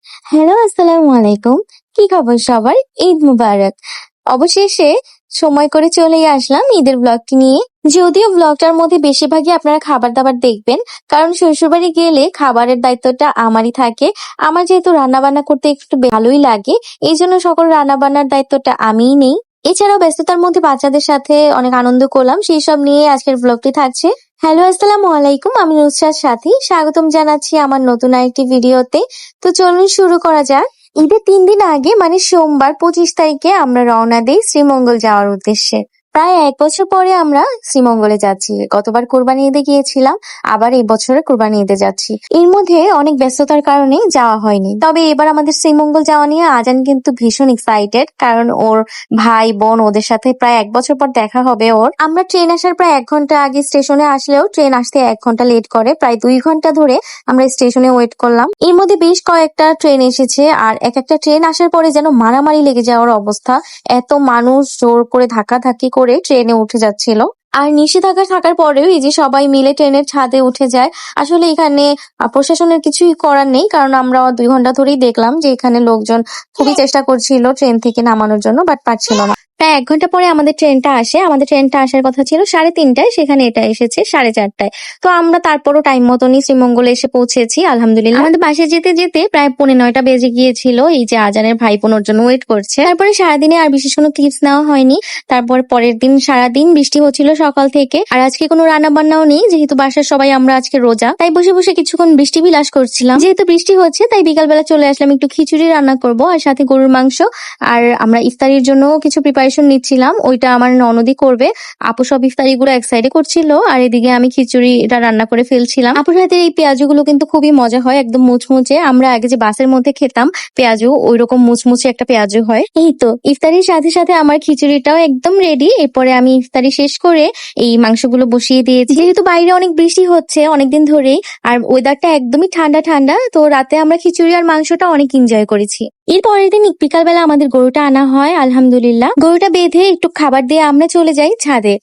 Hello, আসসালামু আলাইকুম। কি খবর সবার? ঈদ মুবারক। অবশেষে সময় করে চলেই আসলাম ঈদের ব্লগটি নিয়ে। যদিও ব্লগটার মধ্যে বেশিরভাগই আপনারা খাবার-দাবার দেখবেন। কারণ শ্বশুরবাড়ি গেলে খাবারের দায়িত্বটা আমারই থাকে। আমার যেহেতু রান্নাবান্না করতে একটু ভালোই লাগে, এইজন্য সকল রান্নাবান্নার দায়িত্বটা আমিই নেই। এছাড়াও ব্যস্ততার মধ্যে বাচ্চাদের সাথে অনেক আনন্দ করলাম। সেইসব নিয়ে আজকের ব্লগটি থাকছে। হ্যালো, আসসালামু আলাইকুম। আমি নুসরাত সাথী। স্বাগতম জানাচ্ছি আমার নতুন আরেকটি ভিডিওতে। তো চলুন শুরু করা যাক। ঈদের ৩ দিন আগে মানে সোমবার ২৫ তারিখে আমরা রওনা দেই শ্রীমঙ্গল যাওয়ার উদ্দেশ্যে। প্রায় ১ বছর পরে আমরা শ্রীমঙ্গলে যাচ্ছি। গতবার কোরবানি ঈদে গিয়েছিলাম, আবার এই বছরে কোরবানি ঈদে যাচ্ছি। এর মধ্যে অনেক ব্যস্ততার কারণে যাওয়া হয়নি। তবে এবার আমাদের শ্রীমঙ্গল যাওয়া নিয়ে আজান কিন্তু ভীষণ এক্সাইটেড, কারণ ওর ভাই বোন ওদের সাথে প্রায় ১ বছর পর দেখা হবে ওর। আমরা ট্রেন আসার প্রায় ১ ঘন্টা আগে স্টেশনে আসলেও ট্রেন আসতে ১ ঘন্টা লেট করে। প্রায় ২ ঘন্টা ধরে আমরা স্টেশনে ওয়েট করলাম। এর মধ্যে বেশ কয়েকটা ট্রেন এসেছে, আর এক একটা ট্রেন আসার পরে যেন মারামারি লেগে যাওয়ার অবস্থা। এত মানুষ জোর করে ধাক্কাধাক্কি করে ট্রেনে উঠে যাচ্ছিল। আর নিষেধাজ্ঞা থাকার পরেও এই যে সবাই মিলে ট্রেনের ছাদে উঠে যায়। আসলে এখানে প্রশাসনের কিছুই করার নেই, কারণ আমরা ২ ঘন্টা ধরেই দেখলাম যে এখানে লোকজন খুবই চেষ্টা করছিল ট্রেন থেকে নামানোর জন্য, বাট পারছিল না। প্রায় ১ ঘন্টা পরে আমাদের ট্রেনটা আসে। আমাদের ট্রেনটা আসার কথা ছিল ৩:৩০টায়, সেখানে এটা এসেছে ৪:৩০টায়। তো আমরা তারপরও টাইম মতনই শ্রীমঙ্গলে এসে পৌঁছেছি আলহামদুলিল্লাহ। আমাদের বাসায় যেতে যেতে প্রায় ৯:৩০টা বেজে গিয়েছিল। এই যে আজানের ভাইবোন ওর জন্য ওয়েট করছে। তারপরে সারাদিনে আর বিশেষ কোনো ক্লিপস নেওয়া হয়নি। তারপর পরের দিন সারাদিন বৃষ্টি হচ্ছিল সকাল থেকে। আর আজকে কোনো রান্না বান্নাও নেই, যেহেতু বাসার সবাই আমরা আজকে রোজা, তাই বসে বসে কিছুক্ষণ বৃষ্টি বিলাস করছিলাম। যেহেতু বৃষ্টি হচ্ছে তাই বিকালবেলা চলে আসলাম একটু খিচুড়ি রান্না করব, আর সাথে গরুর মাংস। আর আমরা ইফতারির জন্য কিছু প্রিপারেশন নিচ্ছিলাম, ওইটা আমার ননদই করবে। আপু সব ইফতারি গুলো এক সাইডে করছিল, আর এদিকে আমি খিচুড়িটা রান্না করে ফেলছিলাম। আপুর হাতের এই পেঁয়াজুগুলো কিন্তু খুবই মজা হয়, একদম মুচমুচে। আমরা আগে যে বাসের মধ্যে খেতাম পেঁয়াজু, ওইরকম মুচমুচে একটা পেঁয়াজু হয়। এই তো ইফতারির সাথে সাথে আমার খিচুড়িটাও একদম রেডি। এরপরে আমি ইফতারি শেষ করে এই মাংসগুলো বসিয়ে দিয়েছি। যেহেতু বাইরে অনেক বৃষ্টি হচ্ছে অনেকদিন ধরেই, আর ওয়েদারটা একদমই ঠান্ডা ঠান্ডা, তো রাতে আমরা খিচুড়ি আর মাংসটা অনেক এনজয় করেছি। এর পরের দিন বিকালবেলা আমাদের গরুটা আনা হয় আলহামদুলিল্লাহ। গরুটা বেঁধে একটু খাবার দিয়ে আমরা চলে যাই ছাদে।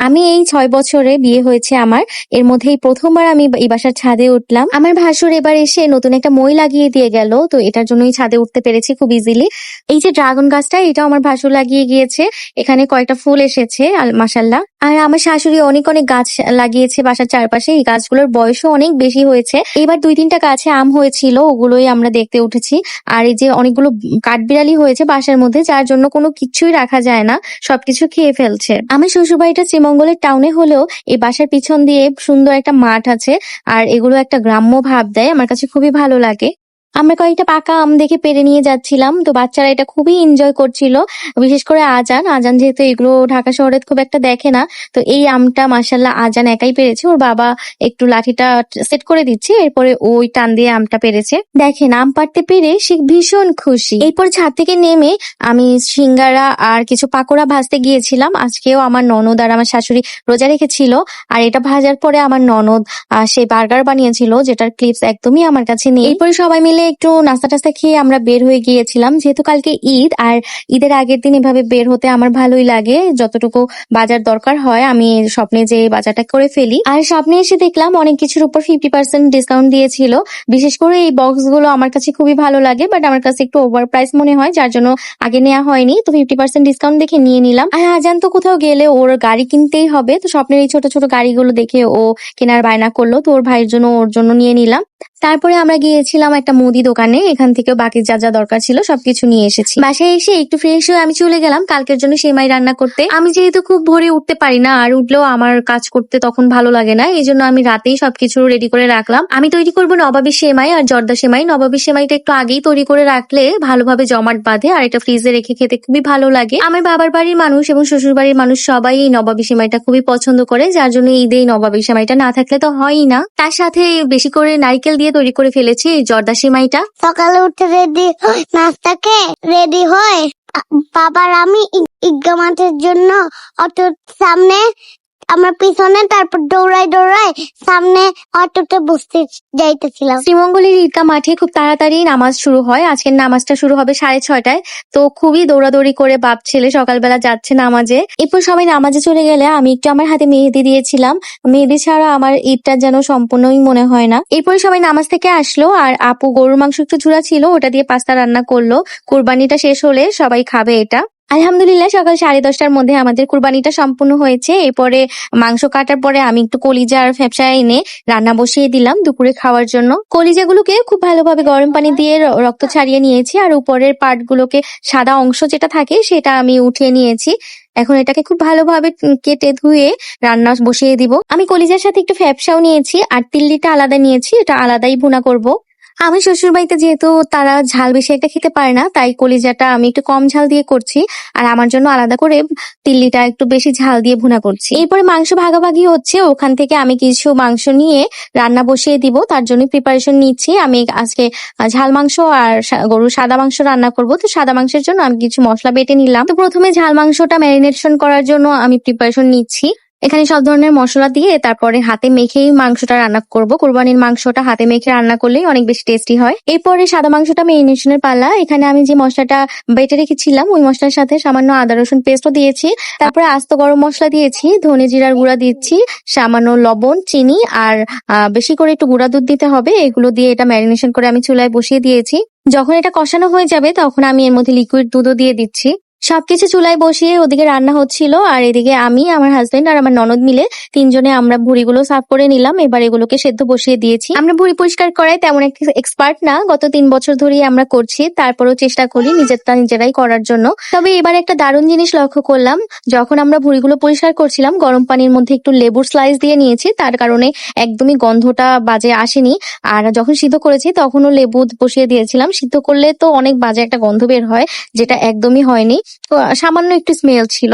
আমি এই ৬ বছরে বিয়ে হয়েছে আমার, এর মধ্যেই প্রথমবার আমি এই বাসার ছাদে উঠলাম। আমার ভাসুর এবার এসে নতুন একটা মই লাগিয়ে দিয়ে গেল, তো এটার জন্যই ছাদে উঠতে পেরেছি খুব ইজিলি। এই যে ড্রাগন গাছটা, এটাও আমার ভাসুর লাগিয়ে গিয়েছে। এখানে কয়েকটা ফুল এসেছে মাশাআল্লাহ। আর আমার শাশুড়ি অনেক অনেক গাছ লাগিয়েছে বাসার চারপাশে। এই গাছগুলোর বয়সও অনেক বেশি হয়েছে। এবার ২-৩টা গাছে আম হয়েছিল, ওগুলোই আমরা দেখতে উঠেছি। আর এই যে অনেকগুলো কাঠবিড়ালি হয়েছে বাসার মধ্যে, যার জন্য কোনো কিছুই রাখা যায় না, সবকিছু খেয়ে ফেলছে। আমার শ্বশুরবাড়িটা শ্রীমঙ্গলের টাউনে হলেও এই বাসার পিছন দিয়ে সুন্দর একটা মাঠ আছে, আর এগুলো একটা গ্রাম্য ভাব দেয়, আমার কাছে খুবই ভালো লাগে। আমরা কয়েকটা পাকা আম দেখে পেরে নিয়ে যাচ্ছিলাম, তো বাচ্চারা এটা খুবই এনজয় করছিল। বিশেষ করে আজান আজান যেহেতু এগুলো ঢাকা শহরে খুব একটা দেখে না, তো এই আমটা মাশাআল্লাহ আজান একাই পেরেছে। ওর বাবা একটু লাঠিটা সেট করে দিচ্ছে, এরপরে ওই টান দিয়ে আমটা পেরেছে। দেখেন, আম পাড়তে পেরে সে ভীষণ খুশি। এরপর ছাদ থেকে নেমে আমি সিঙ্গারা আর কিছু পাকোড়া ভাজতে গিয়েছিলাম। আজকেও আমার ননদ আর আমার শাশুড়ি রোজা রেখেছিল, আর এটা ভাজার পরে আমার ননদ সে বার্গার বানিয়েছিল, যেটার ক্লিপস একদমই আমার কাছে নেই। এরপরে সবাই মিলে একটু নাস্তা টাস্তা খেয়ে আমরা বের হয়ে গিয়েছিলাম। যেহেতু কালকে ঈদ, আর ঈদের আগের দিন এভাবে বের হতে আমার ভালোই লাগে। যতটুকু বাজার দরকার হয় আমি স্বপ্নে যে বাজারটা করে ফেলি। আর স্বপ্নে এসে দেখলাম অনেক কিছুর উপর 50% ডিসকাউন্ট দিয়েছিল। বিশেষ করে এই বক্স গুলো আমার কাছে খুবই ভালো লাগে, বাট আমার কাছে একটু ওভার প্রাইস মনে হয়, যার জন্য আগে নেওয়া হয়নি। তো 50% ডিসকাউন্ট দেখে নিয়ে নিলাম। আর আজান তো কোথাও গেলে ওর গাড়ি কিনতেই হবে, তো স্বপ্নের এই ছোট ছোট গাড়িগুলো দেখে ও কেনার বায়না করলো, তো ওর ভাইয়ের জন্য ওর জন্য নিয়ে নিলাম। তারপরে আমরা গিয়েছিলাম একটা মুদি দোকানে, এখান থেকেও বাকি যা যা দরকার ছিল সবকিছু নিয়ে এসেছি। বাসায় এসে একটু ফ্রেশ হয়ে আমি চলে গেলাম কালকের জন্য সেমাই রান্না করতে। আমি যেহেতু খুব ভোরে উঠতে পারি না, আর উঠলেও আমার কাজ করতে তখন ভালো লাগে না, এই জন্য আমি রাতেই সবকিছু রেডি করে রাখলাম। আমি তৈরি করবো নবাবী সেমাই আর জর্দা সেমাই। নবাবী সেমাইটা একটু আগেই তৈরি করে রাখলে ভালোভাবে জমাট বাঁধে, আর এটা ফ্রিজে রেখে খেতে খুবই ভালো লাগে। আমার বাবার বাড়ির মানুষ এবং শ্বশুর বাড়ির মানুষ সবাই এই নবাবী সেমাইটা খুবই পছন্দ করে, যার জন্য ঈদে এই নবাবী সেমাইটা না থাকলে তো হয়ই না। তার সাথে বেশি করে নারকেল দিয়ে তৈরি করে ফেলেছি এই জর্দা সেমাইটা। সকালে উঠে রেডি নাস্তা খেয়ে রেডি হয় বাবার আমি ঈদগা মাঠের জন্য অটোর সামনে আমরা পিছনে, তারপর দৌড়াই সামনে অটোতে বসতে যাইতেছিলাম। শ্রীমঙ্গলের ঈদগাহ মাঠে খুব তাড়াতাড়ি নামাজ শুরু হয়। আজকের নামাজটা শুরু হবে 6:30টায়। তো খুবই দৌড়াদৌড়ি করে বাপ ছেলে সকালবেলা যাচ্ছে নামাজে। এরপর সবাই নামাজে চলে গেলে আমি একটু আমার হাতে মেহেদি দিয়েছিলাম। মেহেদি ছাড়া আমার ঈদটা যেন সম্পূর্ণই মনে হয় না। এরপরে সবাই নামাজ থেকে আসলো আর আপু গরুর মাংস একটু ঝুরা ছিল, ওটা দিয়ে পাস্তা রান্না করলো। কুরবানিটা শেষ হলে সবাই খাবে এটা। আলহামদুলিল্লাহ সকাল 10:30টার মধ্যে আমাদের কুরবানিটা সম্পূর্ণ হয়েছে। এরপরে মাংস কাটার পরে আমি একটু কলিজা আর ফ্যাপসা এনে রান্না বসিয়ে দিলাম দুপুরে খাওয়ার জন্য। কলিজাগুলোকে খুব ভালোভাবে গরম পানি দিয়ে রক্ত ছাড়িয়ে নিয়েছি, আর উপরের পার্ট গুলোকে, সাদা অংশ যেটা থাকে সেটা আমি উঠিয়ে নিয়েছি। এখন এটাকে খুব ভালোভাবে কেটে ধুয়ে রান্না বসিয়ে দিব। আমি কলিজার সাথে একটু ফ্যাপসাও নিয়েছি আর তিল্লিটা আলাদা নিয়েছি, এটা আলাদাই ভুনা করব। আমার শ্বশুর বাড়িতে যেহেতু তারা ঝাল বেশি একটা খেতে পারে না, তাই কলিজাটা আমি একটু কম ঝাল দিয়ে করছি, আর আমার জন্য আলাদা করে তিল্লিটা একটু বেশি ঝাল দিয়ে ভুনা করছি। এরপরে মাংস ভাগাভাগি হচ্ছে, ওখান থেকে আমি কিছু মাংস নিয়ে রান্না বসিয়ে দিব, তার জন্য প্রিপারেশন নিচ্ছি। আমি আজকে ঝাল মাংস আর গরুর সাদা মাংস রান্না করব। তো সাদা মাংসের জন্য আমি কিছু মশলা বেটে নিলাম। তো প্রথমে ঝাল মাংসটা ম্যারিনেশন করার জন্য আমি প্রিপারেশন নিচ্ছি। এখানে সব ধরনের মশলা দিয়ে তারপরে হাতে মেখেই মাংসটা রান্না করব। কুরবানির মাংসটা হাতে মেখে রান্না করলেই অনেক বেশি টেস্টি হয়। এরপরে সাদা মাংসটা মেরিনেশনের পালা। এখানে আমি যে মশলাটা বেটে রেখেছিলাম ওই মশলার সাথে সামান্য আদা রসুন পেস্টও দিয়েছি, তারপরে আস্ত গরম মশলা দিয়েছি, ধনে জিরার গুঁড়া দিচ্ছি, সামান্য লবণ, চিনি আর বেশি করে একটু গুঁড়া দুধ দিতে হবে। এগুলো দিয়ে এটা ম্যারিনেশন করে আমি চুলায় বসিয়ে দিয়েছি। যখন এটা কষানো হয়ে যাবে তখন আমি এর মধ্যে লিকুইড দুধও দিয়ে দিচ্ছি। সবকিছু চুলায় বসিয়ে ওদিকে রান্না হচ্ছিল, আর এদিকে আমি, আমার হাজবেন্ড আর আমার ননদ মিলে তিনজনে আমরা ভুড়িগুলো সাফ করে নিলাম। এবার এগুলোকে সেদ্ধ বসিয়ে দিয়েছি। আমরা ভুড়ি পরিষ্কার করায় তেমন একটা এক্সপার্ট না, গত 3 বছর ধরেই আমরা করছি, তারপরেও চেষ্টা করি নিজেরটা নিজেরাই করার জন্য। তবে এবার একটা দারুণ জিনিস লক্ষ্য করলাম, যখন আমরা ভুড়িগুলো পরিষ্কার করছিলাম গরম পানির মধ্যে একটু লেবুর স্লাইস দিয়ে নিয়েছি, তার কারণে একদমই গন্ধটা বাজে আসেনি। আর যখন সিদ্ধ করেছি তখনও লেবু বসিয়ে দিয়েছিলাম। সিদ্ধ করলে তো অনেক বাজে একটা গন্ধ বের হয়, যেটা একদমই হয়নি। তো সামান্য একটু স্মেল ছিল।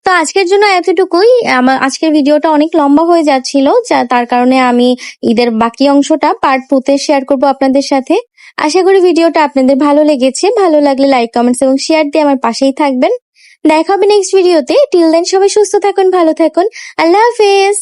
তো আজকের জন্য এতটুকুই। আমার আজকের ভিডিওটা অনেক লম্বা হয়ে যাচ্ছিল, তার কারণে আমি ঈদের বাকি অংশটা পার্ট 2-তে শেয়ার করব আপনাদের সাথে। আশা করি ভিডিওটা আপনাদের ভালো লেগেছে। ভালো লাগলে লাইক, কমেন্টস এবং শেয়ার দিয়ে আমার পাশেই থাকবেন। দেখা হবে নেক্সট ভিডিওতে। টিল দেন সবাই সুস্থ থাকুন, ভালো থাকুন। আল্লাহ হাফেজ।